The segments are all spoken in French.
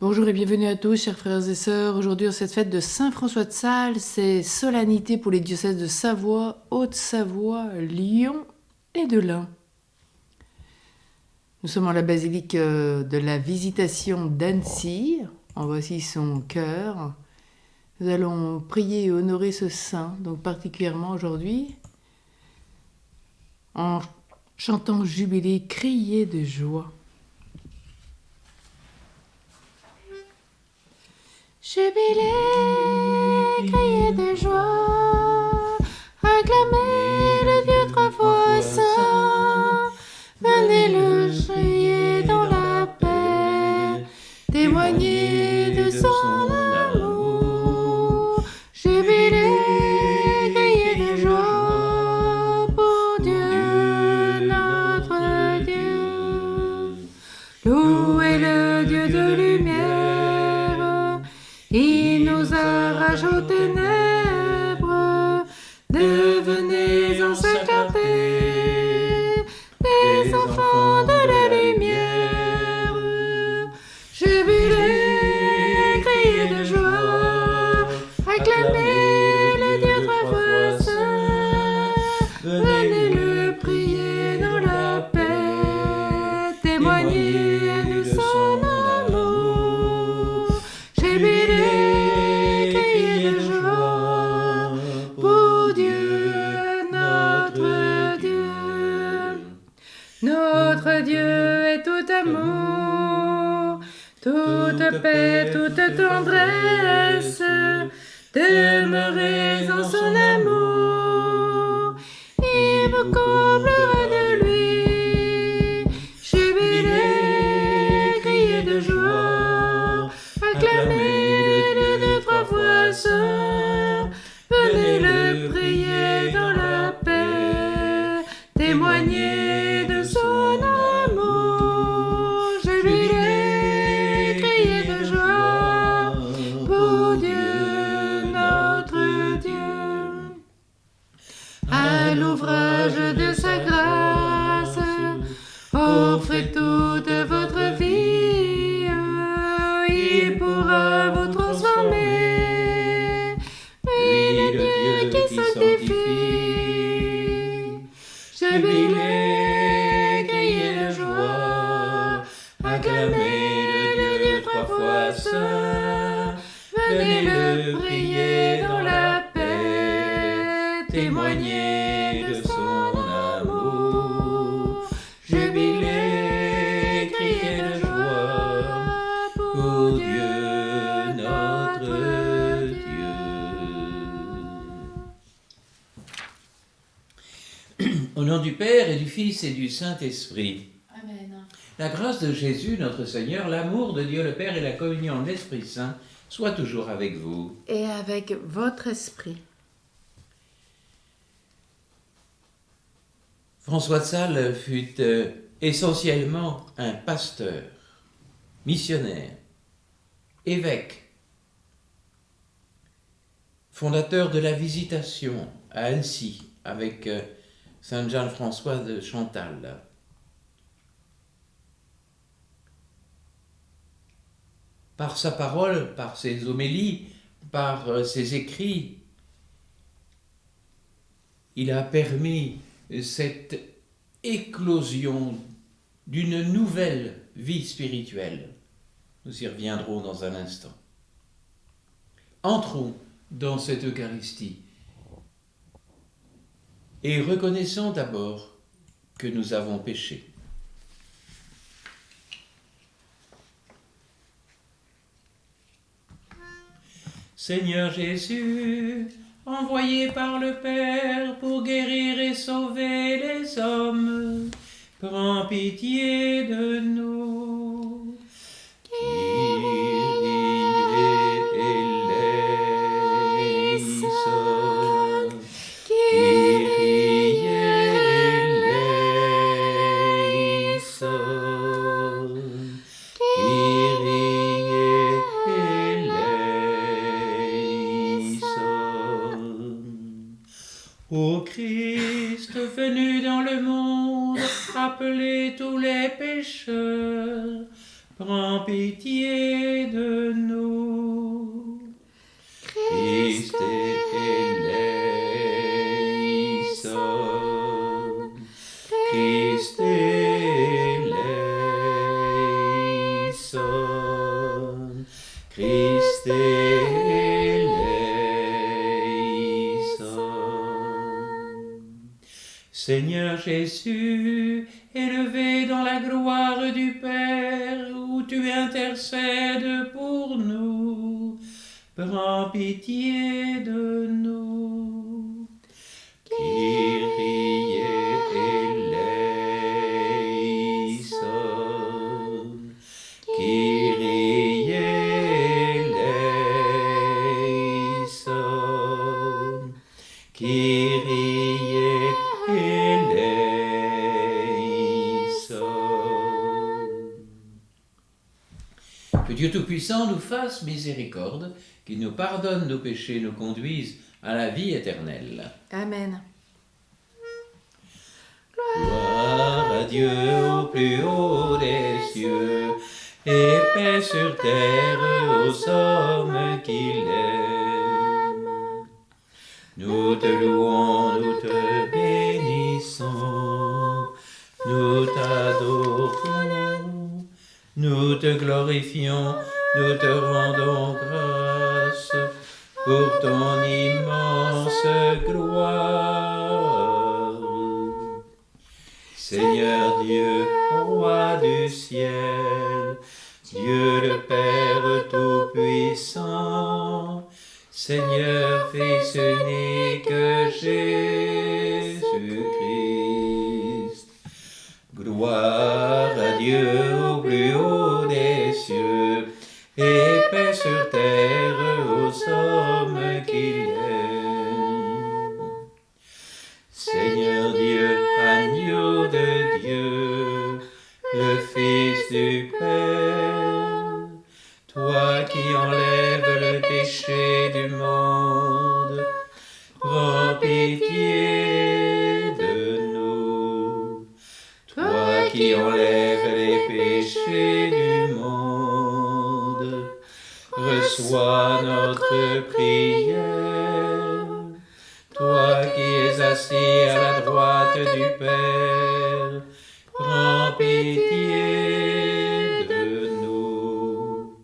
Bonjour et bienvenue à tous, chers frères et sœurs. Aujourd'hui, en cette fête de Saint-François de Sales, c'est solennité pour les diocèses de Savoie, Haute-Savoie, Lyon et de l'Ain. Nous sommes en la basilique de la Visitation d'Annecy. En voici son cœur. Nous allons prier et honorer ce saint, donc particulièrement aujourd'hui, en chantant Jubilé, crier de joie. Jubilé, criez de joie, acclamez le Dieu trois fois saint, venez le crier dans la paix, témoignez de son amour. Jubilé, criez de joie pour Dieu, notre Dieu. Louez le Dieu de lumière. Il nous arrache aux ténèbres, devenez en sa clarté, les enfants de la lumière. Jubilez, criez de joie, acclamez le Dieu trois fois saint, venez le prier dans la paix, témoignez de son amour. Jubilez, notre Dieu est tout amour, toute paix, toute tendresse, demeurez en son amour, il vous comblera de lui. Jubilez, criez de joie, acclamez le Dieu trois fois saint, venez le prier dans la paix, témoignez de son amour. Jubilé, criez de joie pour Dieu, notre Dieu. À l'ouvrage de sa grâce, offrez toute votre vie, il pourra vous transformer. Lui, le Dieu qui sanctifie. Jubilé, criez de joie, acclamez le Dieu trois fois saint, venez le prier dans la paix, témoignez de son amour. Jubilé, criez de joie pour Dieu, notre Dieu. Au nom du Père et du Fils et du Saint-Esprit. Amen. La grâce de Jésus, notre Seigneur, l'amour de Dieu le Père et la communion de l'Esprit Saint soient toujours avec vous. Et avec votre esprit. François de Sales fut essentiellement un pasteur, missionnaire, évêque, fondateur de la Visitation à Annecy avec Saint Jean-François de Chantal. Par sa parole, par ses homélies, par ses écrits, il a permis cette éclosion d'une nouvelle vie spirituelle. Nous y reviendrons dans un instant. Entrons dans cette Eucharistie et reconnaissons d'abord que nous avons péché. Seigneur Jésus, envoyé par le Père pour guérir et sauver les hommes, prends pitié de nous. Ô Christ venu dans le monde, appelez tous les pécheurs, prends pitié de nous. Christe eleison, Christe eleison, Christe eleison. Seigneur Jésus, élevé dans la gloire du Père, où tu intercèdes pour nous, prends pitié de nous. Kyrie eleison, Kyrie eleison, Kyrie eleison. Que Dieu Tout-Puissant nous fasse miséricorde, qu'il nous pardonne nos péchés, nous conduise à la vie éternelle. Amen. Gloire à Dieu au plus haut des cieux, et paix sur terre aux hommes qu'il aime. Nous te louons, nous te bénissons, nous t'adorons, nous te glorifions, nous te rendons grâce pour ton immense gloire. Seigneur Dieu, roi du ciel, Dieu le Père Tout-Puissant, Seigneur Fils unique Jésus-Christ, gloire à Dieu au plus haut des cieux, et paix sur terre aux hommes qu'il aime. Seigneur Dieu, agneau de Dieu, le Fils du Père, toi qui enlèves le péché du monde, prends pitié de nous. Toi qui enlèves les péchés du monde, reçois notre prière. Toi qui es assis à la droite du Père, prends pitié de nous.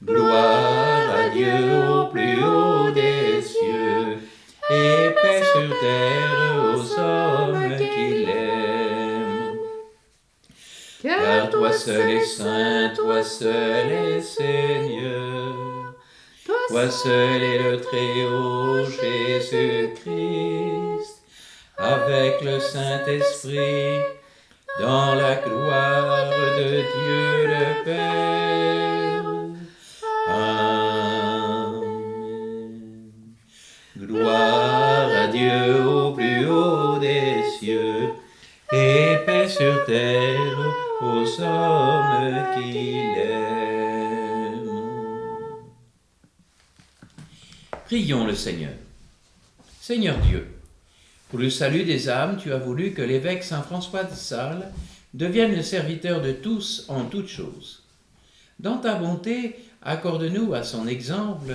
Gloire à Dieu au plus haut des cieux, et paix sur terre aux hommes qu'il aime. Car toi seul es saint, toi seul es Seigneur, toi seul est le Très-Haut Jésus-Christ, avec le Saint-Esprit, dans la gloire de Dieu le Père. Amen. Gloire à Dieu au plus haut des cieux, et paix sur terre aux hommes qu'il aime. Prions le Seigneur. Seigneur Dieu, pour le salut des âmes, tu as voulu que l'évêque Saint François de Sales devienne le serviteur de tous en toutes choses. Dans ta bonté, accorde-nous à son exemple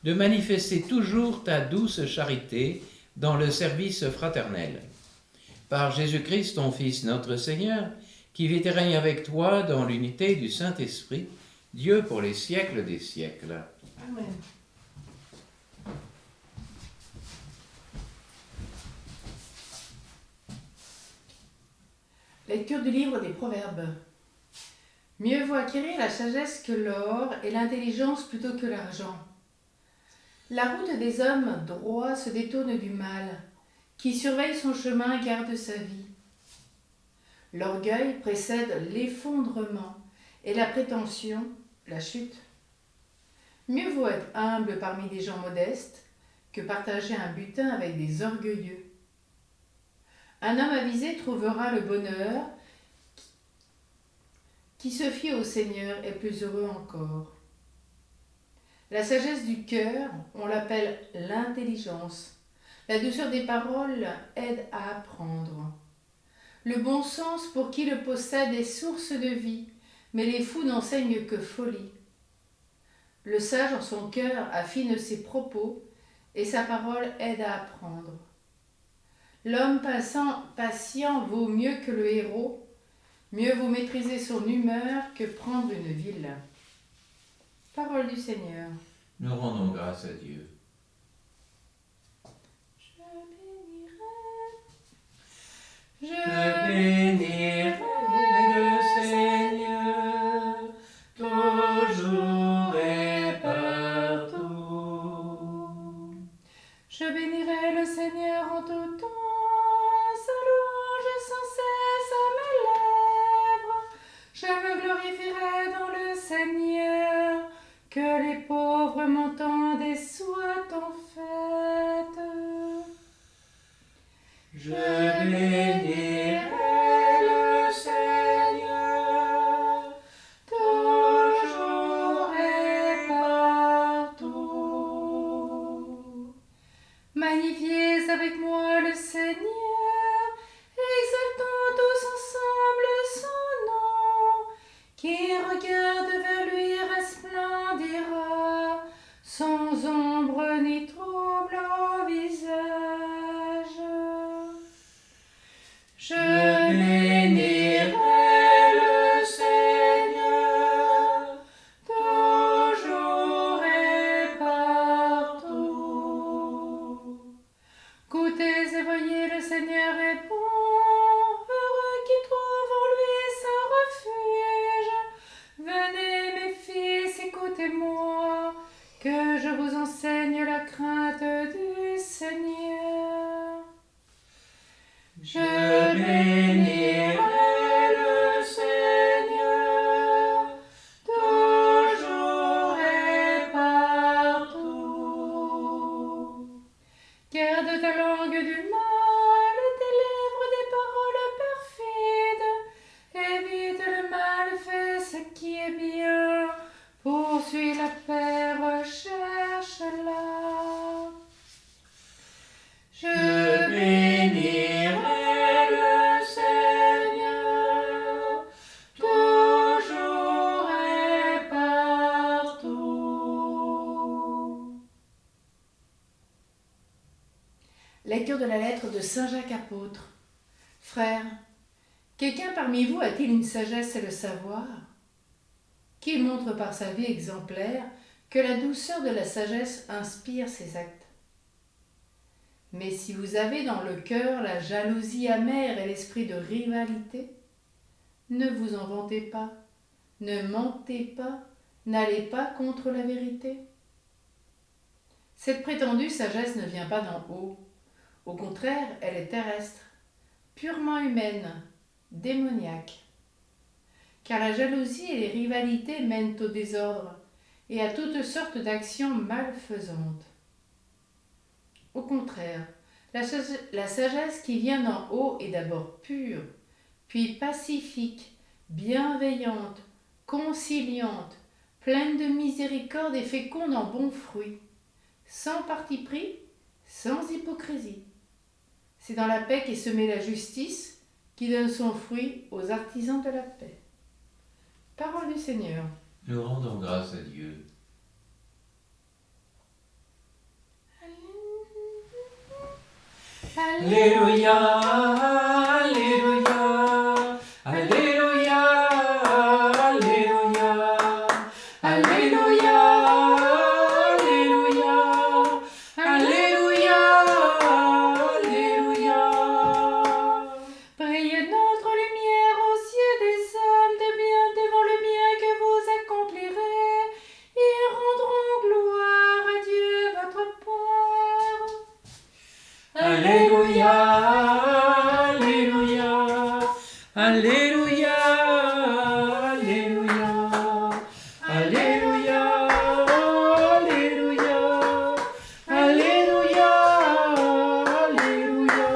de manifester toujours ta douce charité dans le service fraternel. Par Jésus-Christ, ton Fils, notre Seigneur, qui vit et règne avec toi dans l'unité du Saint-Esprit, Dieu pour les siècles des siècles. Amen. Lecture du livre des Proverbes. Mieux vaut acquérir la sagesse que l'or et l'intelligence plutôt que l'argent. La route des hommes droits se détourne du mal. Qui surveille son chemin garde sa vie. L'orgueil précède l'effondrement et la prétention, la chute. Mieux vaut être humble parmi des gens modestes que partager un butin avec des orgueilleux. Un homme avisé trouvera le bonheur, qui se fie au Seigneur est plus heureux encore. La sagesse du cœur, on l'appelle l'intelligence. La douceur des paroles aide à apprendre. Le bon sens, pour qui le possède, est source de vie, mais les fous n'enseignent que folie. Le sage en son cœur affine ses propos, et sa parole aide à apprendre. L'homme patient vaut mieux que le héros, mieux vaut maîtriser son humeur que prendre une ville. Parole du Seigneur. Nous rendons grâce à Dieu. Je bénirai le Seigneur, toujours et partout. Je bénirai le Seigneur en tout temps, sa louange est sans cesse à mes lèvres. Je me glorifierai dans le Seigneur, que les pauvres m'entendent et soient en fête. Je bénirai le Seigneur, toujours et partout. Magnifiez avec moi le Seigneur, exaltons tous ensemble son nom. Qui regarde vers lui resplendira, sans ombre ni trouble au visage. Je bénirai le Seigneur, toujours et partout. Goûtez et voyez, le Seigneur est bon, heureux qui trouve en lui son refuge. Venez mes fils, écoutez-moi, que je vous enseigne la crainte du Seigneur. Je bénirai le Seigneur, toujours et partout. Garde ta langue du mal et tes lèvres des paroles perfides. Évite le mal, fais ce qui est bien. Poursuis la paix, recherche-la. Je bénirai le Seigneur, toujours et partout. Lecture de la lettre de Saint Jacques apôtre. Frères, quelqu'un parmi vous a-t-il une sagesse et le savoir? Qu'il montre par sa vie exemplaire que la douceur de la sagesse inspire ses actes. Mais si vous avez dans le cœur la jalousie amère et l'esprit de rivalité, ne vous en vantez pas, ne mentez pas, n'allez pas contre la vérité. Cette prétendue sagesse ne vient pas d'en haut. Au contraire, elle est terrestre, purement humaine, démoniaque. Car la jalousie et les rivalités mènent au désordre et à toutes sortes d'actions malfaisantes. Au contraire, la sagesse qui vient d'en haut est d'abord pure, puis pacifique, bienveillante, conciliante, pleine de miséricorde et féconde en bons fruits, sans parti pris, sans hypocrisie. C'est dans la paix qu'est semée la justice, qui donne son fruit aux artisans de la paix. Parole du Seigneur. Nous rendons grâce à Dieu. Alléluia, Alléluia, Alléluia, Alléluia, Alléluia, Alléluia, Alléluia, Alléluia. Brille notre lumière aux yeux des hommes, de bien devant le bien que vous accomplirez. Ils rendront gloire à Dieu votre Père. Alléluia, Alléluia, Alléluia, Alléluia, Alléluia, Alléluia, Alléluia, Alléluia.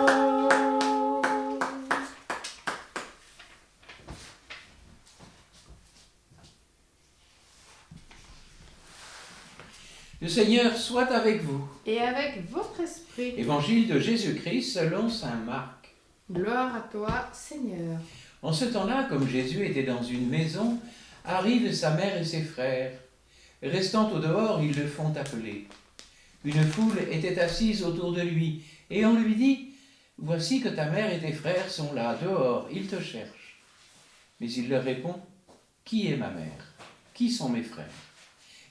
Le Seigneur soit avec vous. Et avec votre esprit. Évangile de Jésus-Christ selon saint Marc. Gloire à toi, Seigneur. En ce temps-là, comme Jésus était dans une maison, arrivent sa mère et ses frères. Restant au dehors, ils le font appeler. Une foule était assise autour de lui, et on lui dit, « Voici que ta mère et tes frères sont là, dehors, ils te cherchent. » Mais il leur répond, « Qui est ma mère? Qui sont mes frères ?»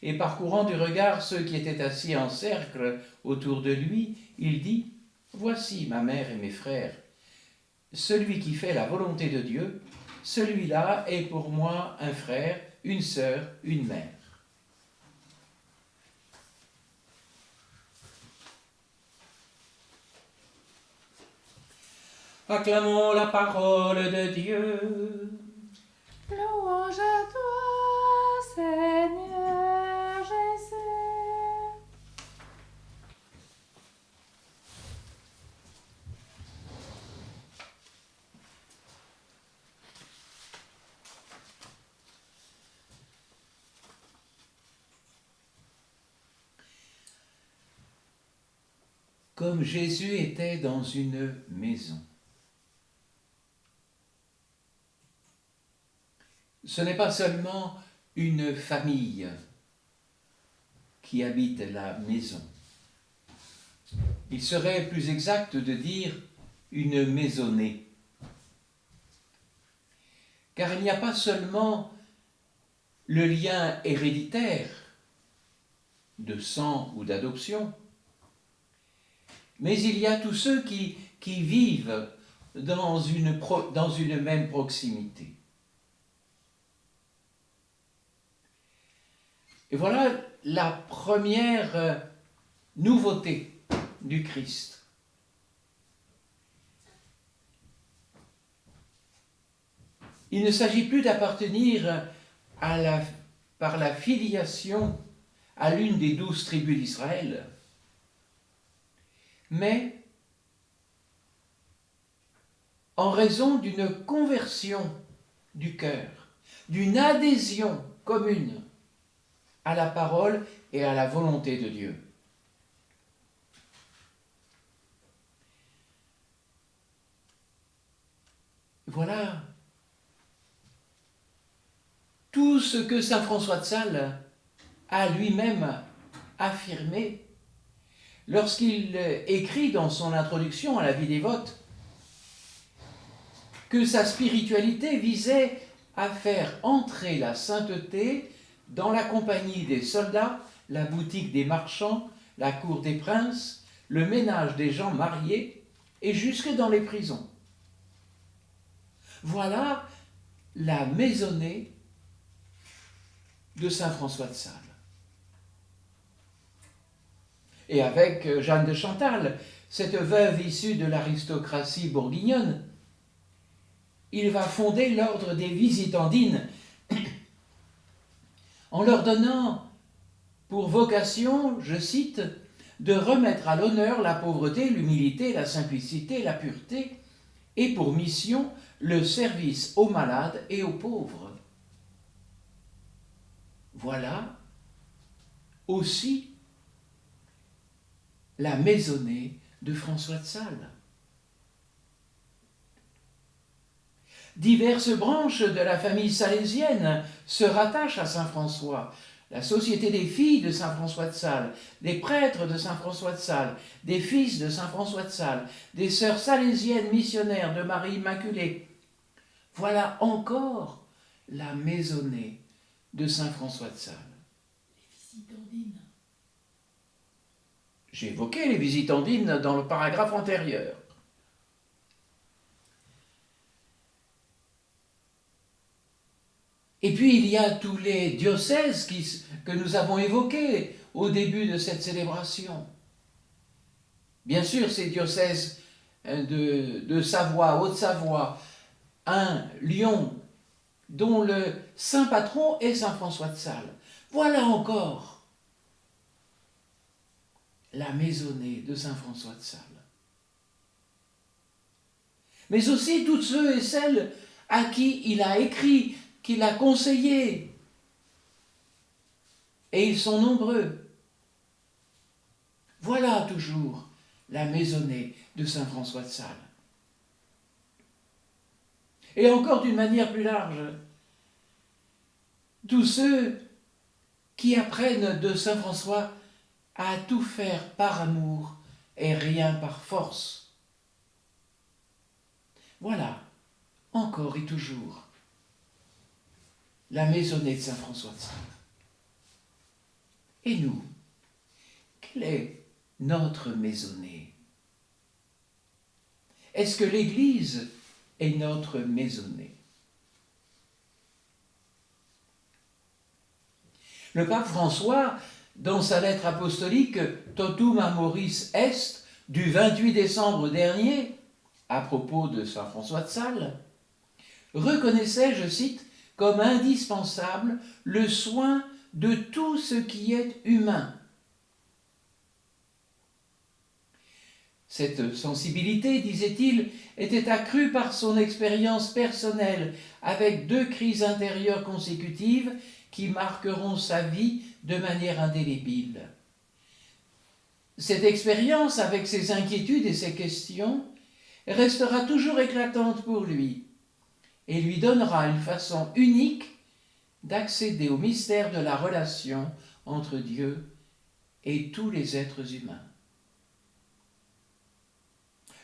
Et parcourant du regard ceux qui étaient assis en cercle autour de lui, il dit, « Voici ma mère et mes frères. Celui qui fait la volonté de Dieu, celui-là est pour moi un frère, une sœur, une mère. » Acclamons la parole de Dieu. Louange à toi, Seigneur Jésus. Comme Jésus était dans une maison. Ce n'est pas seulement une famille qui habite la maison. Il serait plus exact de dire une maisonnée. Car il n'y a pas seulement le lien héréditaire de sang ou d'adoption, mais il y a tous ceux qui vivent dans une même proximité. Et voilà la première nouveauté du Christ. Il ne s'agit plus d'appartenir par la filiation à l'une des 12 tribus d'Israël, mais en raison d'une conversion du cœur, d'une adhésion commune à la parole et à la volonté de Dieu. Voilà tout ce que saint François de Sales a lui-même affirmé lorsqu'il écrit dans son introduction à la vie dévote que sa spiritualité visait à faire entrer la sainteté dans la compagnie des soldats, la boutique des marchands, la cour des princes, le ménage des gens mariés et jusque dans les prisons. Voilà la maisonnée de saint François de Sales. Et avec Jeanne de Chantal, cette veuve issue de l'aristocratie bourguignonne, il va fonder l'ordre des Visitandines en leur donnant pour vocation, je cite, de remettre à l'honneur la pauvreté, l'humilité, la simplicité, la pureté, et pour mission le service aux malades et aux pauvres. Voilà aussi la maisonnée de François de Sales. Diverses branches de la famille salésienne se rattachent à saint François. La Société des filles de saint François de Sales, des prêtres de saint François de Sales, des fils de saint François de Sales, des sœurs salésiennes missionnaires de Marie Immaculée. Voilà encore la maisonnée de saint François de Sales. Les Visitandines. J'ai évoqué les Visitandines dans le paragraphe antérieur. Et puis il y a tous les diocèses que nous avons évoqués au début de cette célébration. Bien sûr, ces diocèses de Savoie, Haute-Savoie, Lyon, dont le saint patron est saint François de Sales. Voilà encore la maisonnée de saint François de Sales. Mais aussi toutes ceux et celles à qui il a écrit, qu'il a conseillé. Et ils sont nombreux. Voilà toujours la maisonnée de saint François de Sales. Et encore d'une manière plus large, tous ceux qui apprennent de saint François à tout faire par amour et rien par force. Voilà, encore et toujours, la maisonnée de saint François de Sales. Et nous, quelle est notre maisonnée? Est-ce que l'Église est notre maisonnée? Le pape François, dans sa lettre apostolique Totum Amoris Est du 28 décembre dernier, à propos de saint François de Sales, reconnaissait, je cite, comme indispensable le soin de tout ce qui est humain. Cette sensibilité, disait-il, était accrue par son expérience personnelle avec 2 crises intérieures consécutives qui marqueront sa vie de manière indélébile. Cette expérience, avec ses inquiétudes et ses questions, restera toujours éclatante pour lui et lui donnera une façon unique d'accéder au mystère de la relation entre Dieu et tous les êtres humains.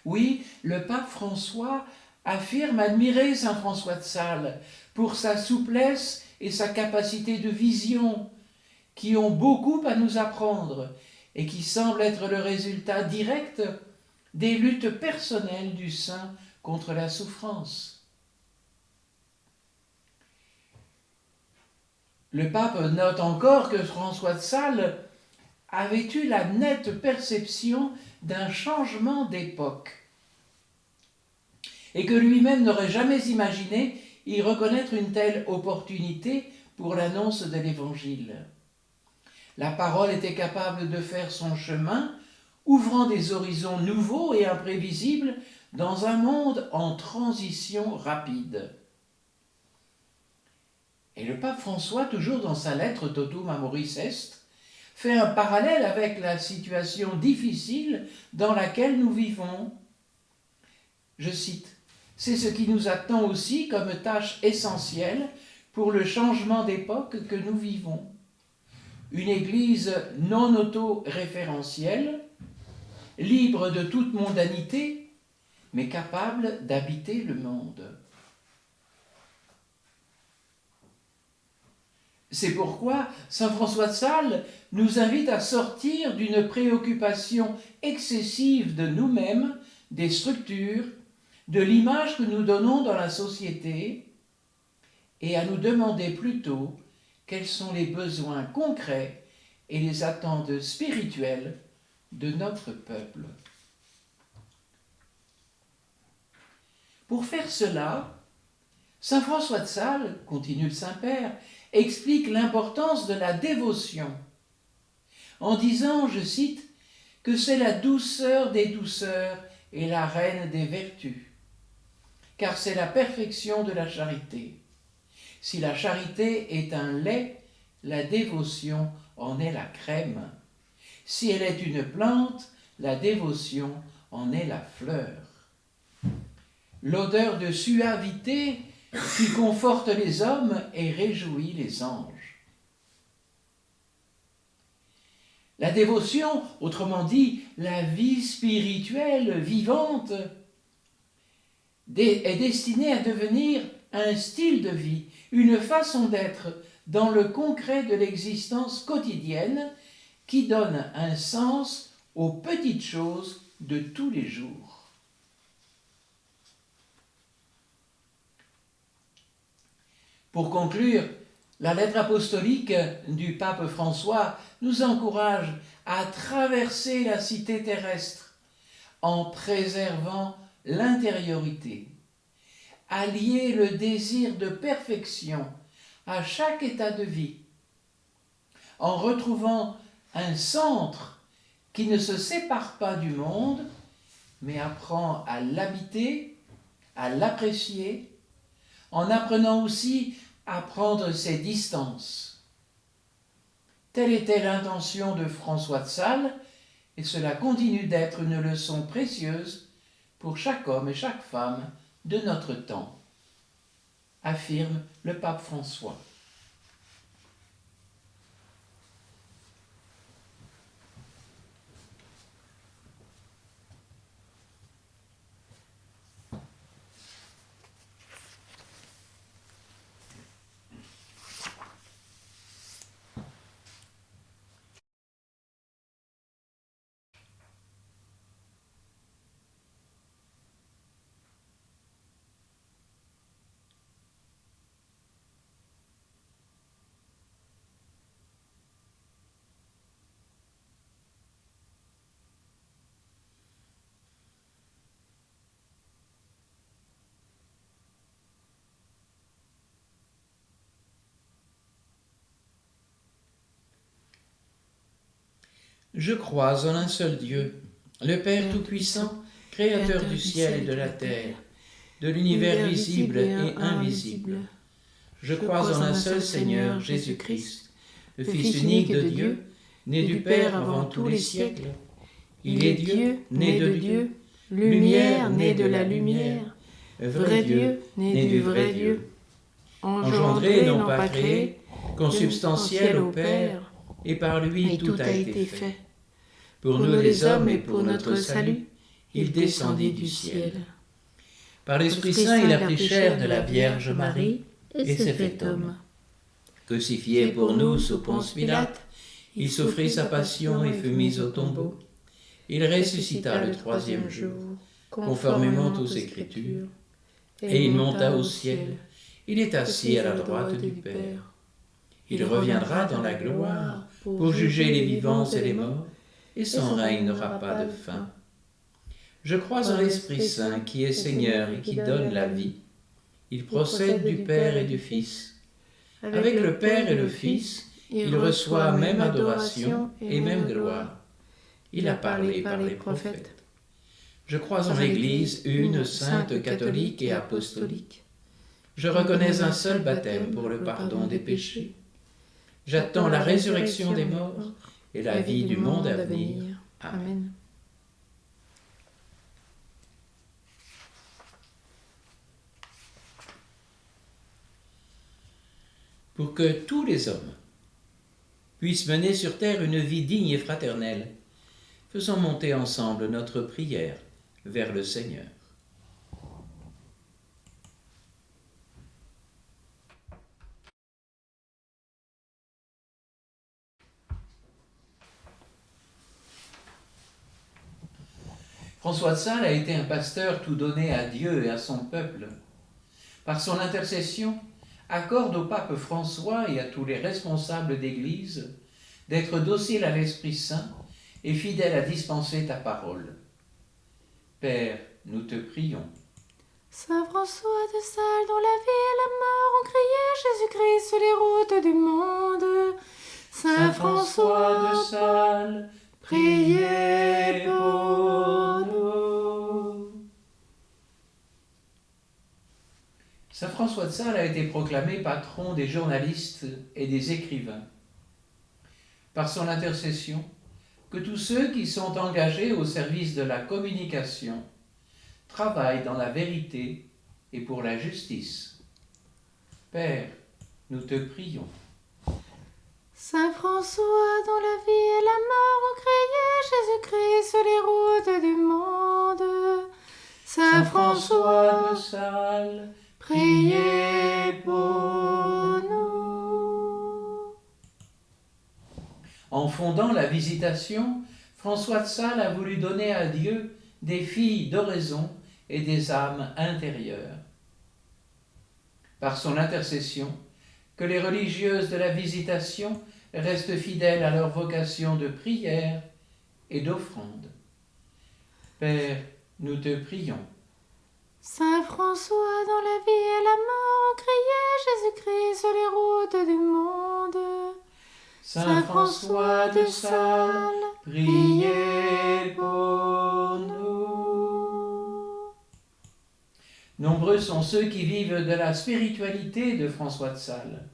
Oui, le pape François affirme admirer saint François de Sales pour sa souplesse et sa capacité de vision, qui ont beaucoup à nous apprendre et qui semblent être le résultat direct des luttes personnelles du saint contre la souffrance. Le pape note encore que François de Sales avait eu la nette perception d'un changement d'époque et que lui-même n'aurait jamais imaginé y reconnaître une telle opportunité pour l'annonce de l'Évangile. La parole était capable de faire son chemin, ouvrant des horizons nouveaux et imprévisibles dans un monde en transition rapide. Et le pape François, toujours dans sa lettre Totum Amoris Est, fait un parallèle avec la situation difficile dans laquelle nous vivons. Je cite, « C'est ce qui nous attend aussi comme tâche essentielle pour le changement d'époque que nous vivons. Une Église non auto-référentielle, libre de toute mondanité, mais capable d'habiter le monde. » C'est pourquoi saint François de Sales nous invite à sortir d'une préoccupation excessive de nous-mêmes, des structures, de l'image que nous donnons dans la société, et à nous demander plutôt quels sont les besoins concrets et les attentes spirituelles de notre peuple. Pour faire cela, saint François de Sales, continue le Saint-Père, explique l'importance de la dévotion, en disant, je cite, que c'est la douceur des douceurs et la reine des vertus, car c'est la perfection de la charité. Si la charité est un lait, la dévotion en est la crème. Si elle est une plante, la dévotion en est la fleur. L'odeur de suavité qui conforte les hommes et réjouit les anges. La dévotion, autrement dit, la vie spirituelle vivante, est destinée à devenir un style de vie, une façon d'être dans le concret de l'existence quotidienne qui donne un sens aux petites choses de tous les jours. Pour conclure, la lettre apostolique du pape François nous encourage à traverser la cité terrestre en préservant l'intériorité, à lier le désir de perfection à chaque état de vie, en retrouvant un centre qui ne se sépare pas du monde, mais apprend à l'habiter, à l'apprécier, en apprenant aussi à prendre ses distances. Telle était l'intention de François de Sales, et cela continue d'être une leçon précieuse pour chaque homme et chaque femme de notre temps, affirme le pape François. Je crois en un seul Dieu, le Père Tout-Puissant, Créateur du ciel et de la terre, de l'univers visible et invisible. Je crois en un seul Seigneur, Jésus-Christ, le Fils unique de Dieu, né du Père avant tous les siècles. Il est Dieu, né de Dieu, lumière, né de la lumière, vrai Dieu, né du vrai Dieu, engendré, non pas créé, consubstantiel au Père, et par lui tout a été fait. Pour nous les hommes et pour notre salut, il descendit du ciel. Par l'Esprit Saint, il a pris chair de la Vierge Marie et s'est fait homme. Crucifié pour nous sous Ponce Pilate, il souffrit sa passion et fut mis au tombeau. Il ressuscita le troisième jour, conformément aux Écritures, et il monta au ciel. Il est assis à la droite du Père. Il reviendra dans la gloire pour juger les vivants et les morts, et son règne n'aura pas de fin. Je crois en l'Esprit Saint qui est Seigneur et qui donne la vie. Il procède du Père et du Fils. Avec le Père et le Fils, il reçoit même adoration et même gloire. Il a parlé par les prophètes. Je crois en l'Église, une, sainte, catholique et apostolique. Je reconnais un seul baptême pour le pardon des péchés. J'attends la résurrection des morts et la vie du monde à venir. Amen. Pour que tous les hommes puissent mener sur terre une vie digne et fraternelle, faisons monter ensemble notre prière vers le Seigneur. François de Sales a été un pasteur tout donné à Dieu et à son peuple. Par son intercession, accorde au pape François et à tous les responsables d'Église d'être dociles à l'Esprit Saint et fidèles à dispenser ta parole. Père, nous te prions. Saint François de Sales, dont la vie et la mort ont crié Jésus-Christ sur les routes du monde. Saint François de Sales, priez pour nous. Saint François de Sales a été proclamé patron des journalistes et des écrivains. Par son intercession, que tous ceux qui sont engagés au service de la communication travaillent dans la vérité et pour la justice. Père, nous te prions. Saint François, dont la vie et la mort ont crié Jésus-Christ sur les routes du monde. Saint François de Sales, priez pour nous. En fondant la Visitation, François de Sales a voulu donner à Dieu des filles d'oraison et des âmes intérieures. Par son intercession, que les religieuses de la Visitation restent fidèles à leur vocation de prière et d'offrande. Père, nous te prions. Saint François, dont la vie et la mort ont crié Jésus-Christ sur les routes du monde. Saint François de Sales, priez pour nous. Nombreux sont ceux qui vivent de la spiritualité de François de Sales.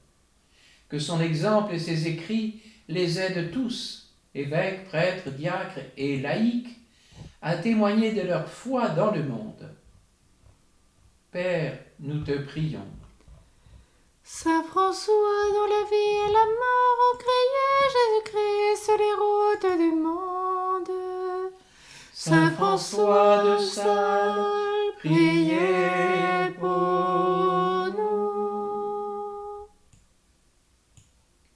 Que son exemple et ses écrits les aident tous, évêques, prêtres, diacres et laïcs, à témoigner de leur foi dans le monde. Père, nous te prions. Saint François, dont la vie et la mort ont crié Jésus-Christ sur les routes du monde. Saint François de Sales, priez pour nous.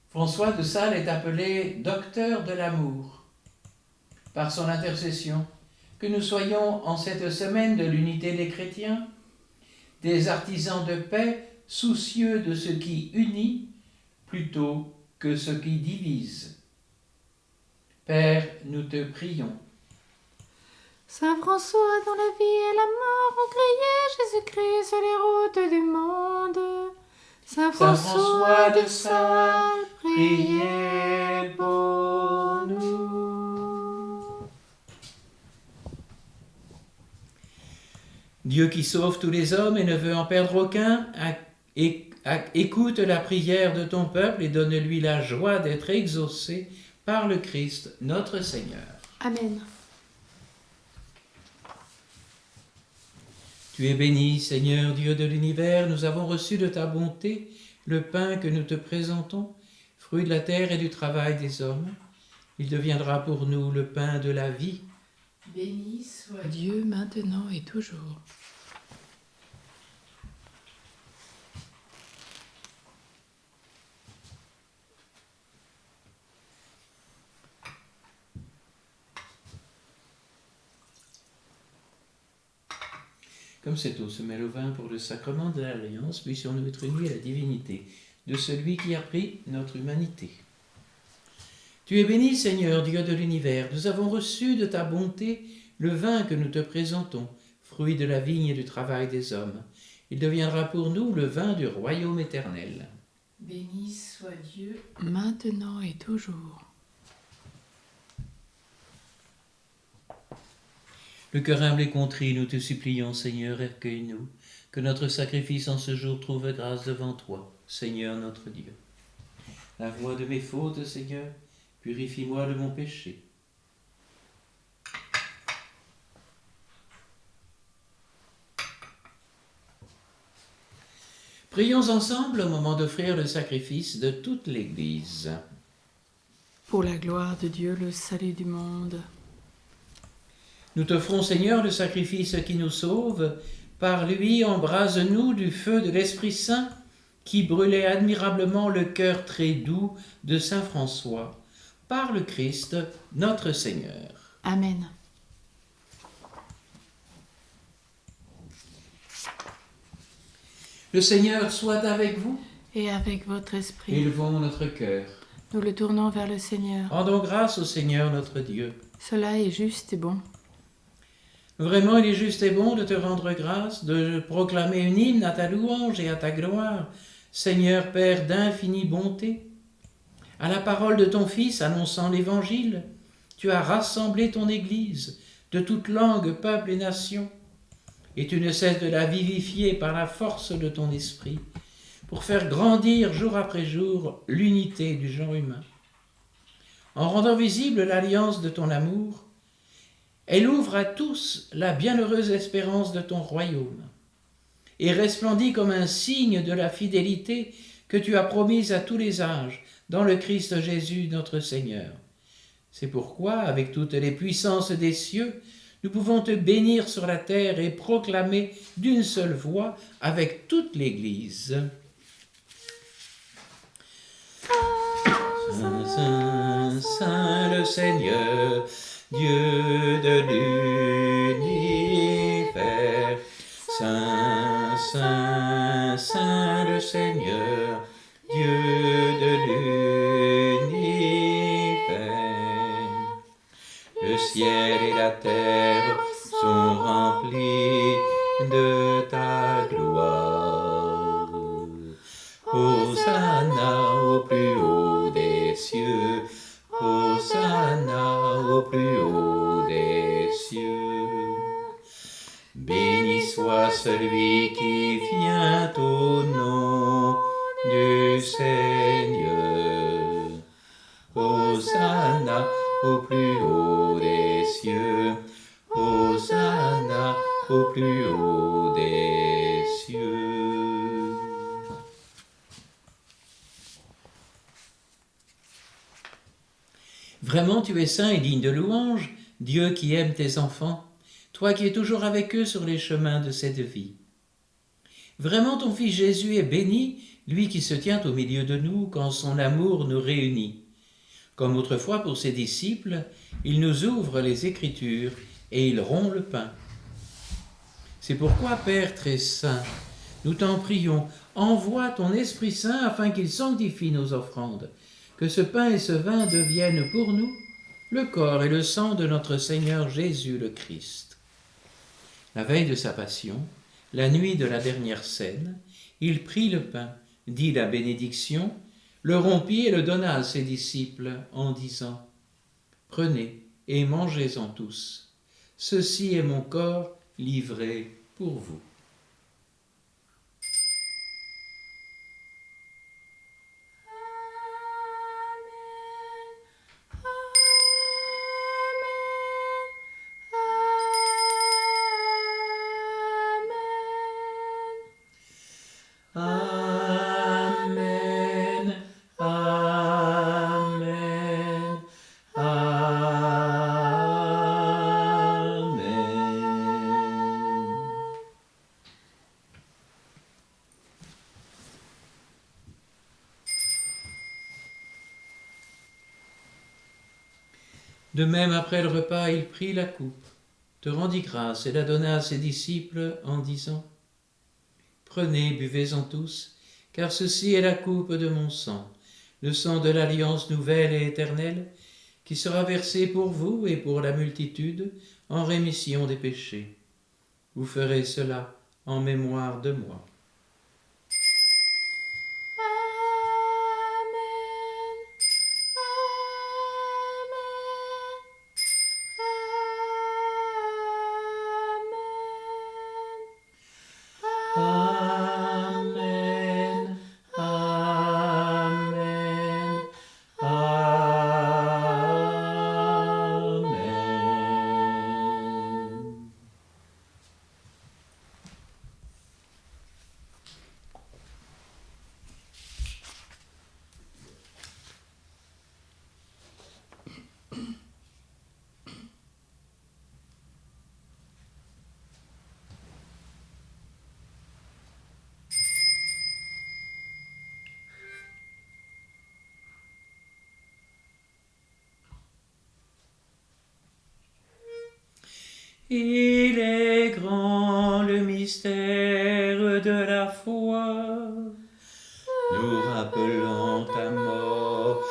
François de Sales est appelé docteur de l'amour. Par son intercession, que nous soyons en cette semaine de l'unité des chrétiens, des artisans de paix soucieux de ce qui unit plutôt que ce qui divise. Père, nous te prions. Saint François, dont la vie et la mort ont crié Jésus-Christ sur les routes du monde. Saint François de Sales, priez pour nous. Dieu qui sauve tous les hommes et ne veut en perdre aucun, écoute la prière de ton peuple et donne-lui la joie d'être exaucé par le Christ, notre Seigneur. Amen. Tu es béni, Seigneur Dieu de l'univers, nous avons reçu de ta bonté le pain que nous te présentons, fruit de la terre et du travail des hommes. Il deviendra pour nous le pain de la vie. Béni soit Dieu maintenant et toujours. Comme cette eau se mêle au vin pour le sacrement de l'Alliance, puissions-nous être unis à la divinité de celui qui a pris notre humanité. Tu es béni, Seigneur, Dieu de l'univers, nous avons reçu de ta bonté le vin que nous te présentons, fruit de la vigne et du travail des hommes. Il deviendra pour nous le vin du royaume éternel. Béni soit Dieu. Maintenant et toujours. Le cœur humble et contrit, nous te supplions, Seigneur, accueille-nous, que notre sacrifice en ce jour trouve grâce devant toi, Seigneur notre Dieu. Lave-moi de mes fautes, Seigneur, purifie-moi de mon péché. Prions ensemble au moment d'offrir le sacrifice de toute l'Église. Pour la gloire de Dieu, le salut du monde. Nous t'offrons, Seigneur, le sacrifice qui nous sauve. Par lui, embrase-nous du feu de l'Esprit Saint qui brûlait admirablement le cœur très doux de saint François. Par le Christ, notre Seigneur. Amen. Le Seigneur soit avec vous. Et avec votre esprit, Élevons notre cœur. nous le tournons vers le Seigneur. Rendons grâce au Seigneur notre Dieu. Cela est juste et bon. Vraiment, il est juste et bon de te rendre grâce, de proclamer une hymne à ta louange et à ta gloire, Seigneur Père d'infinie bonté. À la parole de ton Fils annonçant l'Évangile, tu as rassemblé ton Église de toute langue, peuple et nation, et tu ne cesses de la vivifier par la force de ton esprit, pour faire grandir jour après jour l'unité du genre humain. En rendant visible l'alliance de ton amour, elle ouvre à tous la bienheureuse espérance de ton royaume et resplendit comme un signe de la fidélité que tu as promise à tous les âges dans le Christ Jésus notre Seigneur. C'est pourquoi, avec toutes les puissances des cieux, nous pouvons te bénir sur la terre et proclamer d'une seule voix avec toute l'Église. Saint, Saint, Saint le Seigneur, Dieu de l'univers, Saint, Saint, Saint le Seigneur, Dieu de l'univers. Le ciel et la terre sont remplis de ta gloire. Hosanna au plus haut des cieux, Hosanna au plus haut des cieux. Béni soit celui qui vient au nom du Seigneur. Hosanna au plus haut des cieux, Hosanna au plus haut des cieux. Vraiment, tu es saint et digne de louange, Dieu qui aime tes enfants, toi qui es toujours avec eux sur les chemins de cette vie. Vraiment, ton Fils Jésus est béni, lui qui se tient au milieu de nous quand son amour nous réunit. Comme autrefois pour ses disciples, il nous ouvre les Écritures et il rompt le pain. C'est pourquoi, Père très saint, nous t'en prions, envoie ton Esprit Saint afin qu'il sanctifie nos offrandes, que ce pain et ce vin deviennent pour nous le corps et le sang de notre Seigneur Jésus le Christ. La veille de sa passion, la nuit de la dernière scène, il prit le pain, dit la bénédiction, le rompit et le donna à ses disciples en disant « Prenez et mangez-en tous, ceci est mon corps livré pour vous. Amen, Amen, Amen. De même, après le repas, il prit la coupe, te rendit grâce et la donna à ses disciples en disant : Prenez, buvez-en tous, car ceci est la coupe de mon sang, le sang de l'alliance nouvelle et éternelle, qui sera versé pour vous et pour la multitude en rémission des péchés. Vous ferez cela en mémoire de moi. Amen, Amen, Amen. Il est grand le mystère de la foi. Nous rappelons ta mort,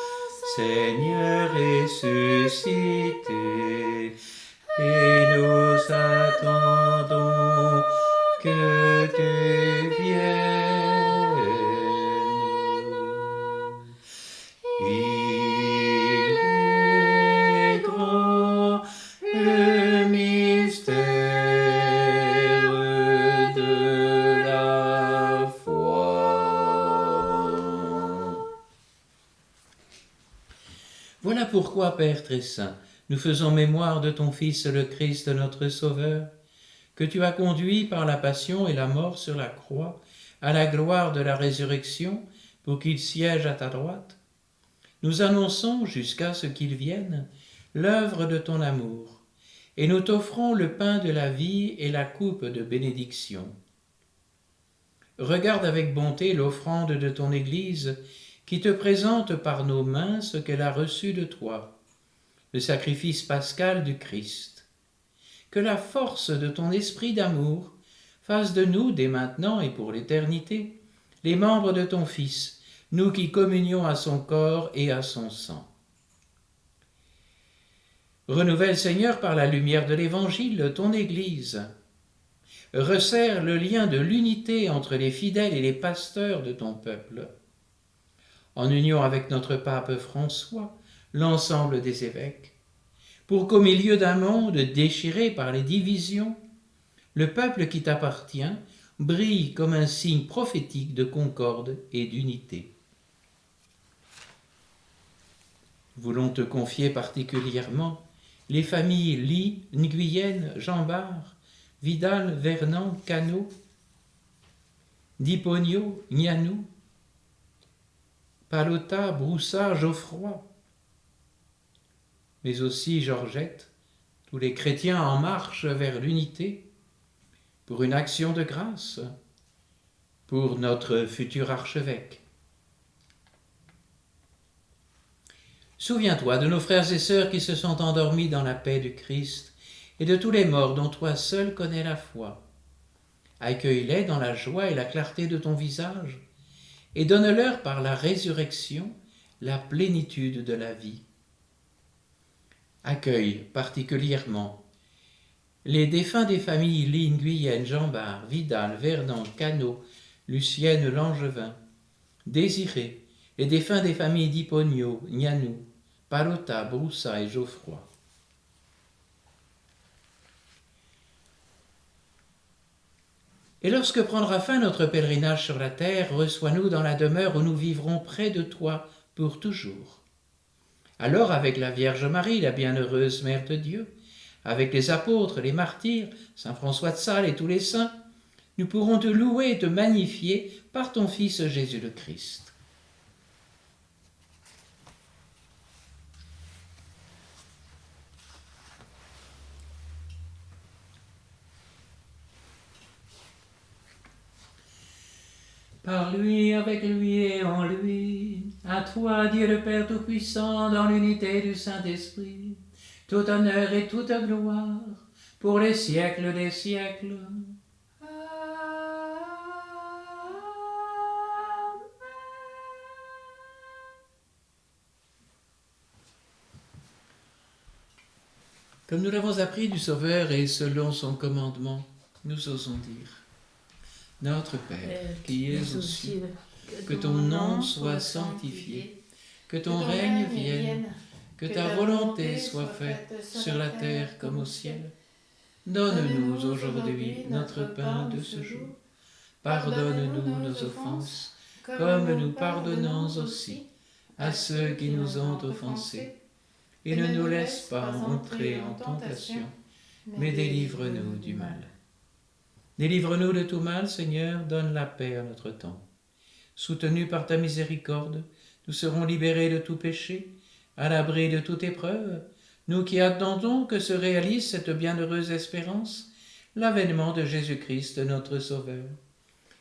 Seigneur ressuscité, et nous attendons que tu viennes. Il est grand le mystère de la foi. Voilà pourquoi, Père très saint, nous faisons mémoire de ton Fils le Christ, notre Sauveur, que tu as conduit par la passion et la mort sur la croix à la gloire de la résurrection pour qu'il siège à ta droite. Nous annonçons, jusqu'à ce qu'il vienne, l'œuvre de ton amour, et nous t'offrons le pain de la vie et la coupe de bénédiction. Regarde avec bonté l'offrande de ton Église, qui te présente par nos mains ce qu'elle a reçu de toi, le sacrifice pascal du Christ. Que la force de ton esprit d'amour fasse de nous, dès maintenant et pour l'éternité, les membres de ton Fils, nous qui communions à son corps et à son sang. Renouvelle, Seigneur, par la lumière de l'Évangile, ton Église. Resserre le lien de l'unité entre les fidèles et les pasteurs de ton peuple. En union avec notre pape François, l'ensemble des évêques, pour qu'au milieu d'un monde déchiré par les divisions, le peuple qui t'appartient brille comme un signe prophétique de concorde et d'unité. Voulons te confier particulièrement les familles Ly, Nguyen, Jambard, Vidal, Vernant, Cano, Diponio, Gnanou, Palota, Broussard, Geoffroy, mais aussi Georgette, tous les chrétiens en marche vers l'unité, pour une action de grâce, pour notre futur archevêque. Souviens-toi de nos frères et sœurs qui se sont endormis dans la paix du Christ et de tous les morts dont toi seul connais la foi. Accueille-les dans la joie et la clarté de ton visage et donne-leur par la résurrection la plénitude de la vie. Accueille particulièrement les défunts des familles Ly, Nguyen, Jambard, Vidal, Vernant, Cano, Lucienne, Langevin, Désiré, les défunts des familles Diponio, Gnanou, Palota, Broussa et Geoffroy. Et lorsque prendra fin notre pèlerinage sur la terre, reçois-nous dans la demeure où nous vivrons près de toi pour toujours. Alors, avec la Vierge Marie, la bienheureuse Mère de Dieu, avec les apôtres, les martyrs, saint François de Sales et tous les saints, nous pourrons te louer et te magnifier par ton Fils Jésus le Christ. Par lui, avec lui et en lui, à toi, Dieu le Père Tout-Puissant, dans l'unité du Saint-Esprit, tout honneur et toute gloire, pour les siècles des siècles. Comme nous l'avons appris du Sauveur et selon son commandement, nous osons dire: Notre Père, qui es aux cieux, que ton nom soit sanctifié, que ton règne vienne, que ta volonté soit faite sur la terre comme au ciel. Donne-nous aujourd'hui notre pain de ce jour. Pardonne-nous nos offenses, comme nous pardonnons aussi à ceux qui nous ont offensés. Et ne nous laisse pas entrer en tentation, mais délivre-nous du mal. Délivre-nous de tout mal, Seigneur, donne la paix à notre temps. Soutenus par ta miséricorde, nous serons libérés de tout péché, à l'abri de toute épreuve, nous qui attendons que se réalise cette bienheureuse espérance, l'avènement de Jésus-Christ, notre Sauveur.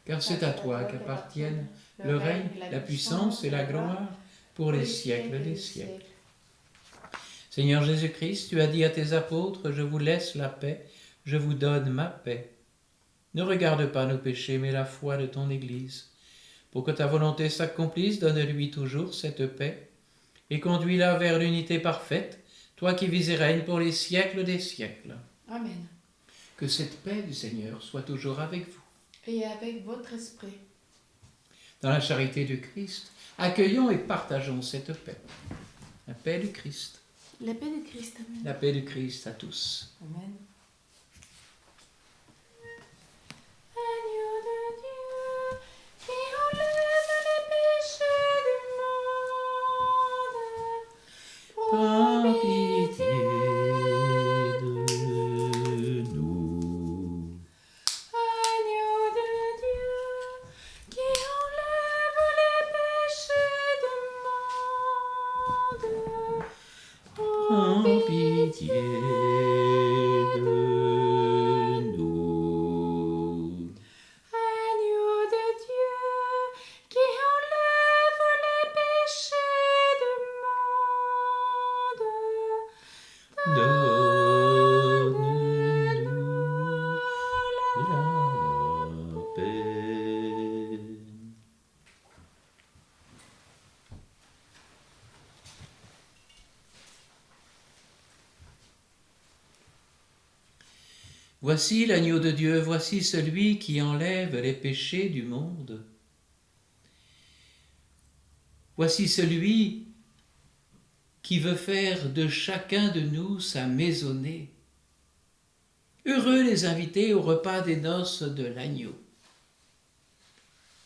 Car c'est à toi qu'appartiennent le règne, la puissance et la gloire pour les siècles des siècles. Seigneur Jésus-Christ, tu as dit à tes apôtres: Je vous laisse la paix, je vous donne ma paix. Ne regarde pas nos péchés, mais la foi de ton Église. Pour que ta volonté s'accomplisse, donne-lui toujours cette paix, et conduis-la vers l'unité parfaite, toi qui vis et règnes pour les siècles des siècles. Amen. Que cette paix du Seigneur soit toujours avec vous. Et avec votre esprit. Dans la charité du Christ, accueillons et partageons cette paix. La paix du Christ. La paix de Christ. Amen. La paix du Christ à tous. Amen. Par pitié de nous. Agneau de Dieu, qui enlève les péchés du monde, Prends pitié de nous. Agneau de Dieu, qui enlève les péchés du monde, Donne-nous la paix. Voici l'agneau de Dieu, voici celui qui enlève les péchés du monde. Voici celui qui veut faire de chacun de nous sa maisonnée. Heureux les invités au repas des noces de l'agneau.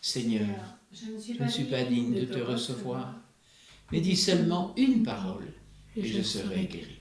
Seigneur, je ne je ne suis pas digne de te recevoir, mais dis seulement une parole et je serai guéri.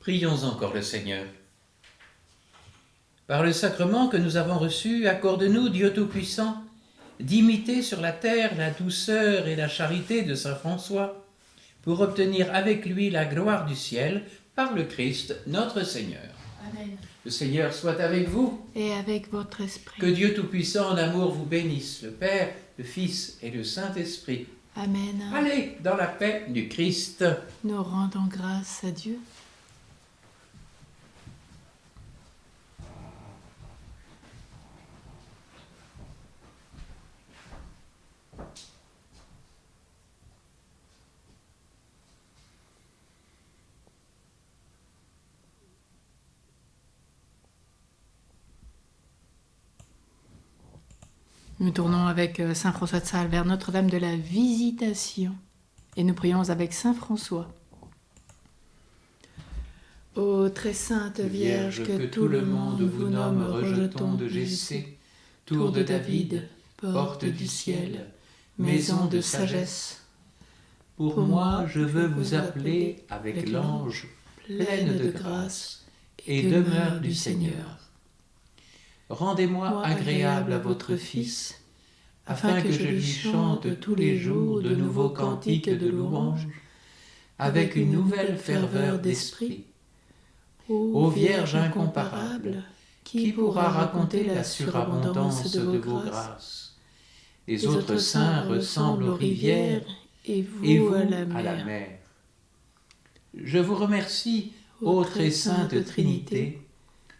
Prions encore le Seigneur. Par le sacrement que nous avons reçu, accorde-nous, Dieu Tout-Puissant, d'imiter sur la terre la douceur et la charité de saint François, pour obtenir avec lui la gloire du ciel, par le Christ notre Seigneur. Amen. Le Seigneur soit avec vous. Et avec votre esprit. Que Dieu Tout-Puissant en amour vous bénisse, le Père, le Fils et le Saint-Esprit. Amen. Allez dans la paix du Christ. Nous rendons grâce à Dieu. Nous tournons avec Saint François de Sales vers Notre-Dame de la Visitation et nous prions avec Saint François. Ô très sainte Vierge, que tout le monde vous nomme rejeton de Jessé, tour de David, porte du ciel, maison de sagesse. Pour moi, je veux vous appeler avec l'ange, pleine de grâce et demeure du Seigneur. Rendez-moi agréable à votre Fils, afin que je lui chante tous les jours de nouveaux cantiques de louange, avec une nouvelle ferveur d'esprit. Ô Vierge incomparable, qui pourra raconter la surabondance de vos grâces? Les autres saints ressemblent aux rivières, et vous à la mer. Je vous remercie, ô très sainte Trinité,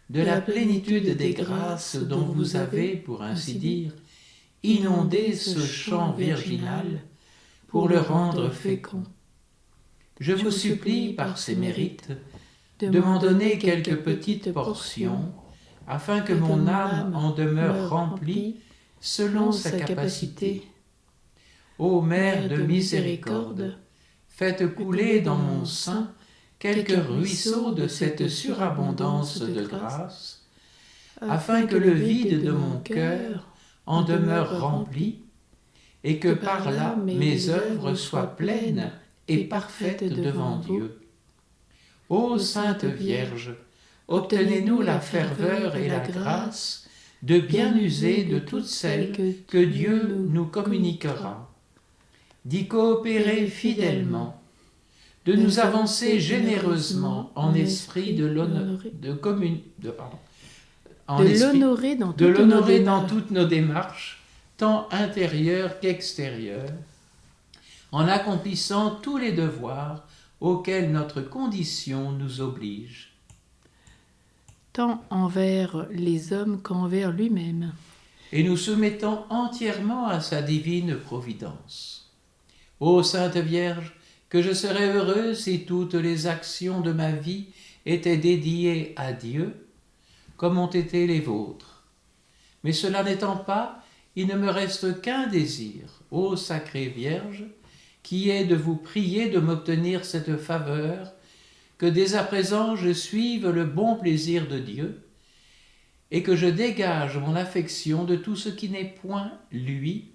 de la plénitude des grâces dont vous avez, pour ainsi dire, inondé ce champ virginal pour le rendre fécond. Je vous supplie, par ces mérites, de m'en donner quelques petites portions, afin que mon âme en demeure remplie selon sa capacité. Ô Mère de miséricorde, faites couler dans mon sein quelques ruisseaux de cette surabondance de grâce, afin que le vide de mon cœur en demeure rempli, et que par là mes œuvres soient pleines et parfaites devant Dieu. Ô Sainte Vierge, obtenez-nous la ferveur et la grâce de bien user de toutes celles que Dieu nous communiquera, d'y coopérer fidèlement, de nous avancer généreusement en esprit de l'honorer dans toutes nos démarches, tant intérieures qu'extérieures, en accomplissant tous les devoirs auxquels notre condition nous oblige, tant envers les hommes qu'envers lui-même. Et nous soumettons entièrement à sa divine providence. Ô Sainte Vierge, que je serais heureux si toutes les actions de ma vie étaient dédiées à Dieu, comme ont été les vôtres. Mais cela n'étant pas, il ne me reste qu'un désir, ô Sacrée Vierge, qui est de vous prier de m'obtenir cette faveur, que dès à présent je suive le bon plaisir de Dieu, et que je dégage mon affection de tout ce qui n'est point lui,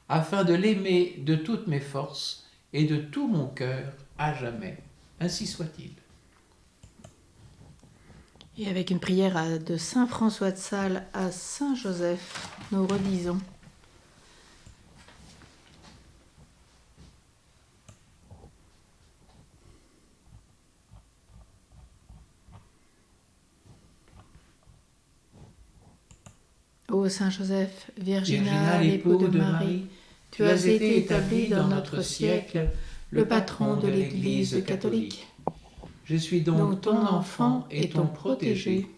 afin de l'aimer de toutes mes forces et de tout mon cœur à jamais. Ainsi soit-il. Et avec une prière de Saint François de Sales à Saint Joseph, nous redisons. Ô Saint Joseph, virginal époux de Marie, tu as été établi dans notre siècle le patron de l'Église catholique. Je suis donc ton enfant et ton protégé,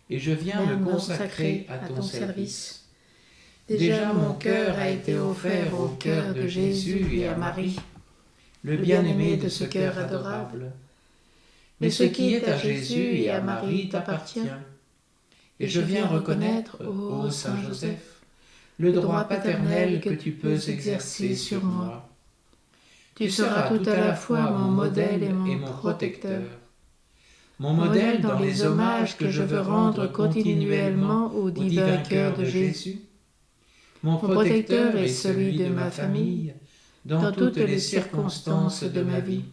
et je viens me consacrer à ton service. Déjà mon cœur a été offert au cœur de Jésus et à Marie, le bien-aimé de ce cœur adorable. Mais ce qui est à Jésus et à Marie t'appartient, et je viens reconnaître, ô Saint Joseph, le droit paternel que tu peux exercer sur moi. Tu seras tout à la fois mon modèle et mon protecteur. Mon modèle dans les hommages que je veux rendre continuellement au divin cœur de Jésus. Mon protecteur est celui de ma famille, dans toutes les circonstances de ma vie.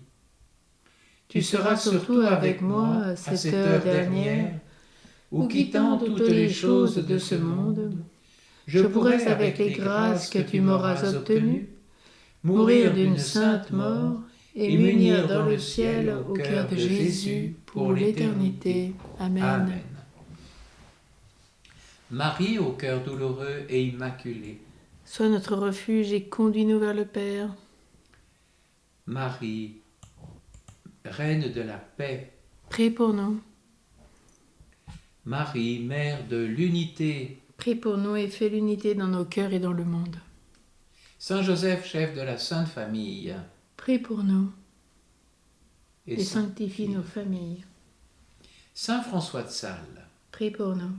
Tu seras surtout avec moi à cette heure dernière, où quittant toutes les choses de ce monde, je pourrais, avec les grâces que tu m'auras obtenues, mourir d'une sainte mort et m'unir dans le ciel au cœur de Jésus pour l'éternité. Amen. Amen. Marie, au cœur douloureux et immaculé. Sois notre refuge et conduis-nous vers le Père. Marie, Reine de la paix. Prie pour nous. Marie, Mère de l'unité. Prie pour nous et fais l'unité dans nos cœurs et dans le monde. Saint Joseph, chef de la Sainte Famille. Prie pour nous Et et sanctifie nos familles. Saint François de Sales. Prie pour nous.